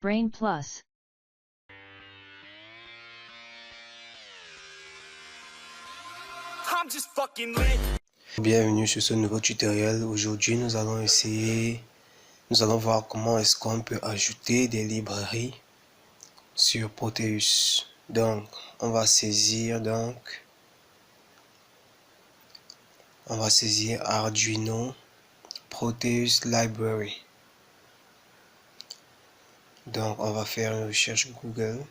Brain Plus. I'm just fucking lit. Bienvenue sur ce nouveau tutoriel. Aujourd'hui, nous allons voir comment est-ce qu'on peut ajouter des librairies sur Proteus. Donc, on va saisir Arduino Proteus Library. Donc, on va faire une recherche Google.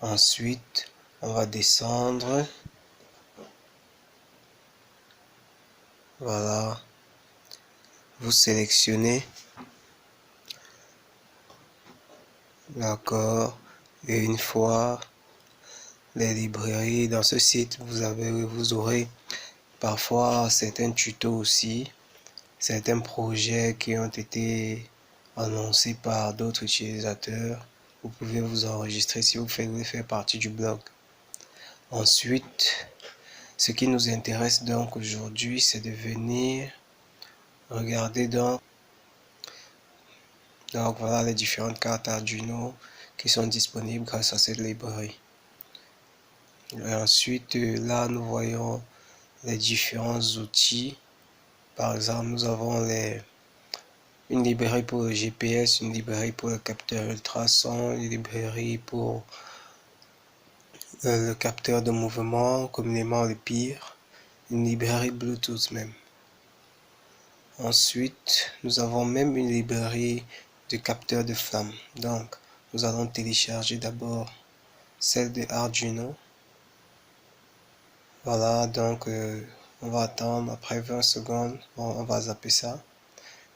Ensuite, on va descendre. Voilà. Vous sélectionnez. D'accord. Et une fois les librairies dans ce site, vous aurez parfois certains tutos aussi, certains projets qui ont été annoncés par d'autres utilisateurs. Vous pouvez vous enregistrer si vous voulez faire partie du blog. Ensuite, ce qui nous intéresse donc aujourd'hui, c'est de venir regarder donc voilà les différentes cartes Arduino qui sont disponibles grâce à cette librairie. Et ensuite, là, nous voyons les différents outils. Par exemple, nous avons une librairie pour le GPS, une librairie pour le capteur ultrason, une librairie pour le capteur de mouvement, communément le pire, une librairie Bluetooth même. Ensuite, nous avons même une librairie de capteur de flamme. Donc, nous allons télécharger d'abord celle de Arduino. Voilà, donc on va attendre après 20 secondes. Bon, on va zapper ça.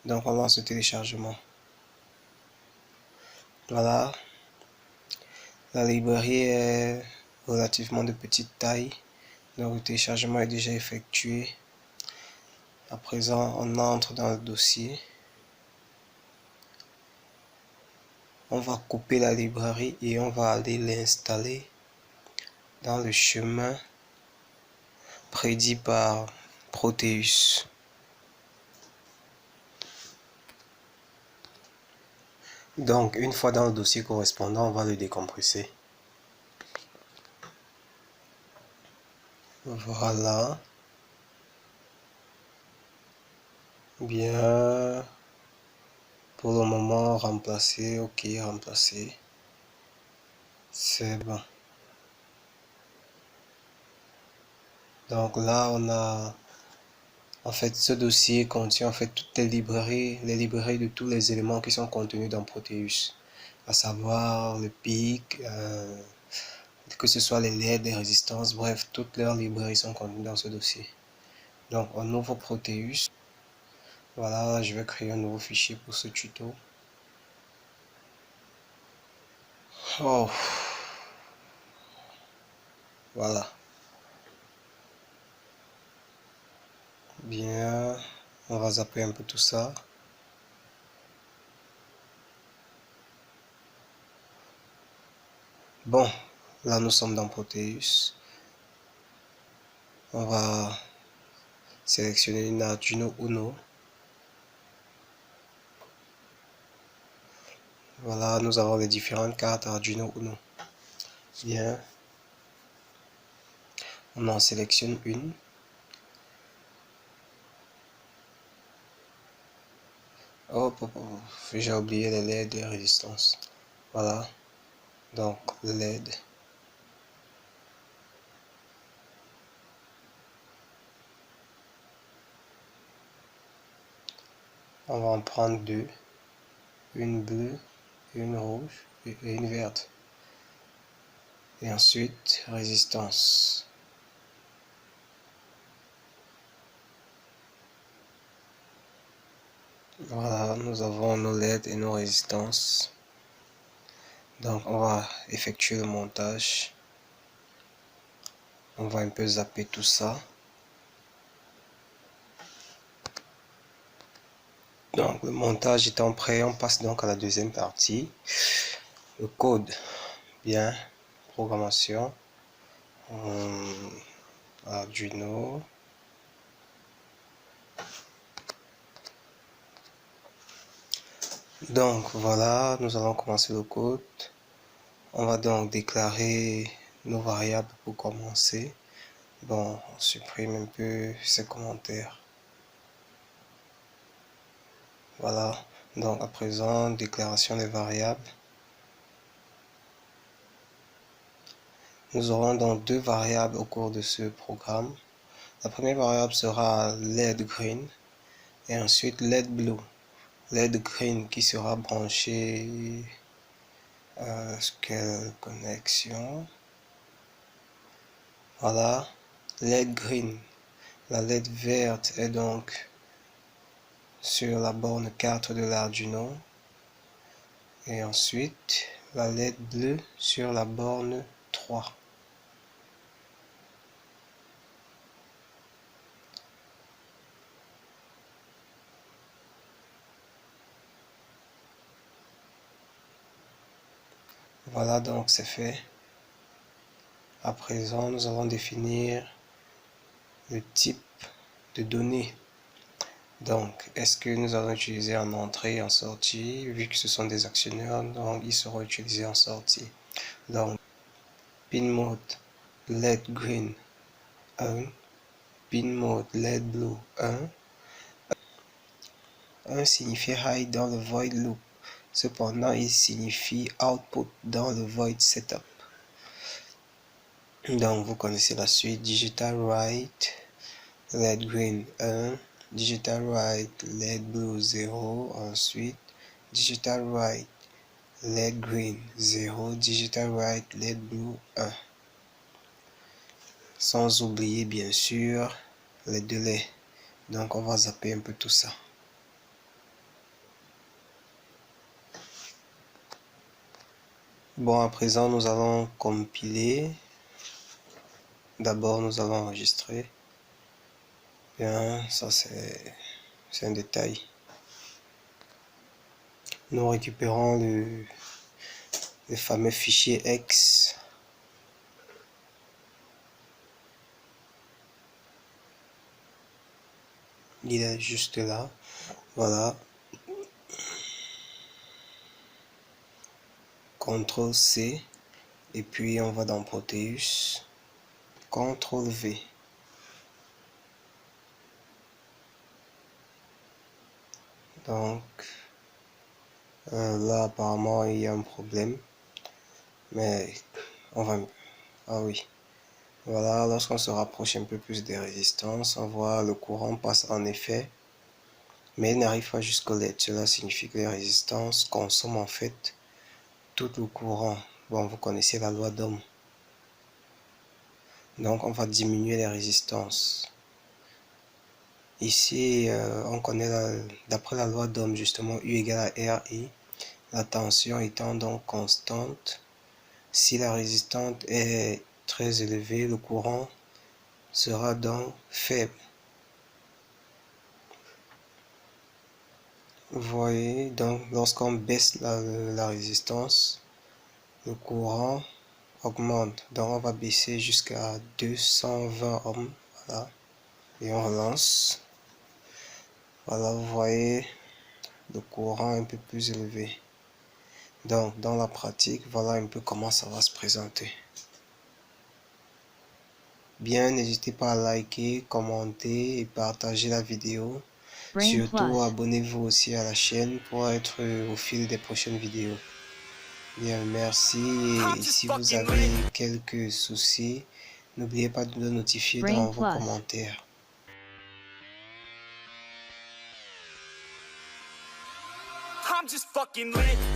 Donc, on lance le téléchargement. Voilà, la librairie est relativement de petite taille. Donc, le téléchargement est déjà effectué. À présent, on entre dans le dossier. On va couper la librairie et on va aller l'installer dans le chemin prédit par Proteus. Donc, une fois dans le dossier correspondant, on va le décompresser. Voilà. Bien. Pour le moment, remplacer. Ok, remplacer. C'est bon. Donc là, on a... En fait, ce dossier contient en fait toutes les librairies de tous les éléments qui sont contenus dans Proteus. À savoir le pic, que ce soit les LED, les résistances, bref, toutes leurs librairies sont contenues dans ce dossier. Donc, on ouvre Proteus. Voilà, je vais créer un nouveau fichier pour ce tuto. Oh, voilà. Bien, on va zapper un peu tout ça. Bon, là nous sommes dans Proteus. On va sélectionner une Arduino Uno. Voilà, nous avons les différentes cartes Arduino Uno. Bien, on en sélectionne une. Hop, hop, hop. J'ai oublié les LED et résistance. Voilà, donc le LED. On va en prendre deux, une bleue, une rouge et une verte. Et ensuite, résistance. Voilà, nous avons nos LED et nos résistances. Donc, on va effectuer le montage. On va un peu zapper tout ça. Donc, le montage étant prêt, on passe donc à la deuxième partie. Le code. Bien, programmation. Arduino. Donc voilà, nous allons commencer le code. On va donc déclarer nos variables pour commencer. Bon, on supprime un peu ces commentaires. Voilà, donc à présent, déclaration des variables. Nous aurons donc deux variables au cours de ce programme. La première variable sera LED green et ensuite LED blue. LED green qui sera branché à quelle connexion? Voilà, LED green. La LED verte est donc sur la borne 4 de l'Arduino. Et ensuite, la LED bleue sur la borne 3. Voilà, donc c'est fait. À présent, nous allons définir le type de données. Donc, est-ce que nous allons utiliser en entrée et en sortie? Vu que ce sont des actionneurs, donc ils seront utilisés en sortie. Donc, pin mode LED green 1, pin mode LED blue 1. 1 signifie hide dans le void loop. Cependant, il signifie output dans le void setup. Donc, vous connaissez la suite. Digital write LED green 1, digital write LED blue 0, ensuite digital write LED green 0, digital write LED blue 1. Sans oublier bien sûr les délais. Donc on va zapper un peu tout ça. Bon, à présent nous allons compiler. D'abord nous allons enregistrer. Bien, ça c'est un détail. Nous récupérons le fameux fichier X. Il est juste là. Voilà. CTRL C. Et puis on va dans Proteus. CTRL V. Donc là apparemment il y a un problème. Mais on va... Ah oui. Voilà, lorsqu'on se rapproche un peu plus des résistances, on voit le courant passe en effet, mais il n'arrive pas jusqu'au LED. Cela signifie que les résistances consomment en fait tout le courant. Bon, vous connaissez la loi d'Ohm. Donc on va diminuer les résistances. Ici, on connaît d'après la loi d'Ohm justement U égale à RI, la tension étant donc constante. Si la résistance est très élevée, le courant sera donc faible. Vous voyez, donc lorsqu'on baisse la résistance, le courant augmente. Donc on va baisser jusqu'à 220 ohms. Voilà. Et on relance. Voilà, vous voyez le courant un peu plus élevé. Donc dans la pratique, voilà un peu comment ça va se présenter. Bien, n'hésitez pas à liker, commenter et partager la vidéo. Surtout, abonnez-vous aussi à la chaîne pour être au fil des prochaines vidéos. Bien, merci. Et si vous avez quelques soucis, n'oubliez pas de nous notifier dans vos commentaires. I'm just fucking lit.